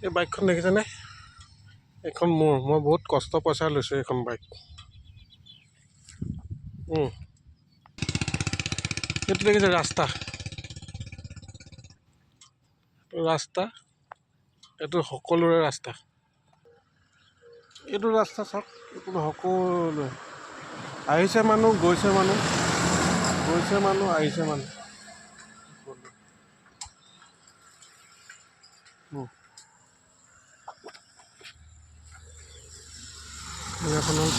এই বাইকখন দেখিছেনে? এইখন মোৰ, মই বহুত কষ্ট পইচা লৈছোঁ এইখন বাইক। এইটো দেখিছে ৰাস্তা, এইটো সকলোৰে ৰাস্তা। এইটো ৰাস্তা চাওক, এইটো সকলোৱে আহিছে মানুহ, গৈছে মানুহ, আহিছে মানুহ। এখন হ'ল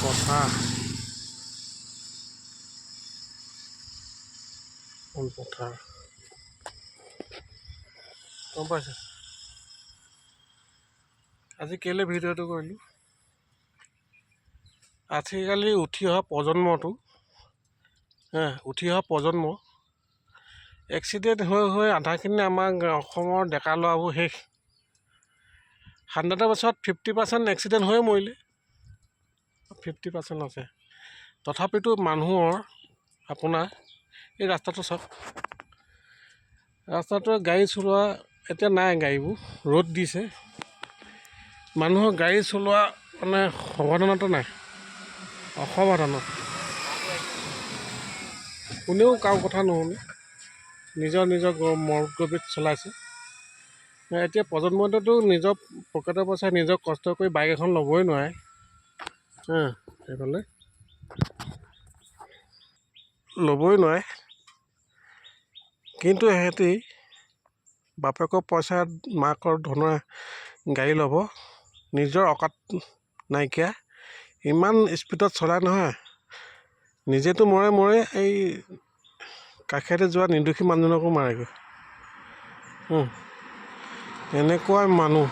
পথাৰ, গম পাইছে? আজি কেলৈ ভিডিঅ'টো কৰিলোঁ, আজিকালি উঠি অহা প্ৰজন্ম এক্সিডেণ্ট হৈ আধাখিনি আমাৰ অসমৰ ডেকা ল'ৰাবোৰ শেষ। 100% 50% এক্সিডেণ্ট হৈয়ে মৰিলে, 50% আছে। তথাপিতো মানুহৰ আপোনাৰ এই ৰাস্তাটো চাওক, ৰাস্তাটোৱে গাড়ী চলোৱা এতিয়া নাই, গাড়ীবোৰ ৰ'দ দিছে, মানুহৰ গাড়ী চলোৱা মানে সাৱধানতা নাই, অসাৱধানত। কোনেও কাৰো কথা নুশুনে, নিজৰ মৰ্গবিত চলাইছে। এতিয়া প্ৰজন্মটোতো নিজৰ পকেটৰ পইচা নিজৰ কষ্ট কৰি বাইক এখন ল'বই নোৱাৰে। সেইফালে ল'বই নোৱাৰে, কিন্তু সিহঁতি বাপেকৰ পইচা মাকৰ ধনৰ গাড়ী ল'ব, নিজৰ অকাত নাইকিয়া, ইমান স্পীডত চলাই নহয়। নিজেতো মৰে, এই কাষেৰে যোৱা নিৰ্দোষী মানুহজনকো মাৰেগৈ। এনেকুৱাই মানুহ,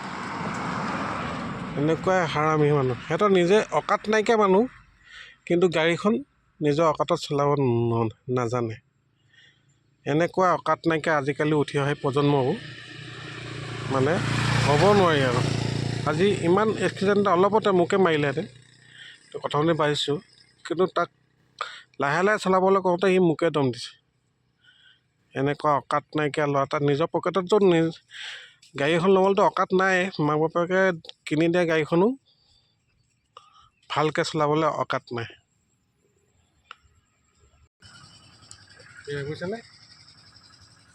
এনেকুৱাই হাৰামী মানুহ। সিহঁতৰ নিজে অকাত নাইকিয়া মানুহ, কিন্তু গাড়ীখন নিজৰ অকাতত চলাব নাজানে। এনেকুৱা অকাত নাইকিয়া আজিকালি উঠি অহা প্ৰজন্মবোৰ, মানে হ'ব নোৱাৰি আৰু। আজি ইমান এক্সিডেণ্ট অলপতে মোকে মাৰিলেহেঁতেন, কথাখিনি পাইছোঁ, কিন্তু তাক লাহে চলাবলৈ কওঁতে সি মোকে দম দিছে। এনেকুৱা অকাত নাইকিয়া ল'ৰা, তাত নিজৰ পকেটতো গাড়ী এখন ল'বলৈতো অকাত নাই, মাক বাপেকে কিনি দিয়া গাড়ীখনো ভালকৈ চলাবলৈ অকাত নাই। বুজিছেনে?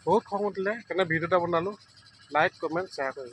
বহুত খং উঠিলে, সেইকাৰণে ভিডিঅ' এটা বনালোঁ। লাইক, কমেণ্ট, শ্বেয়াৰ কৰিব।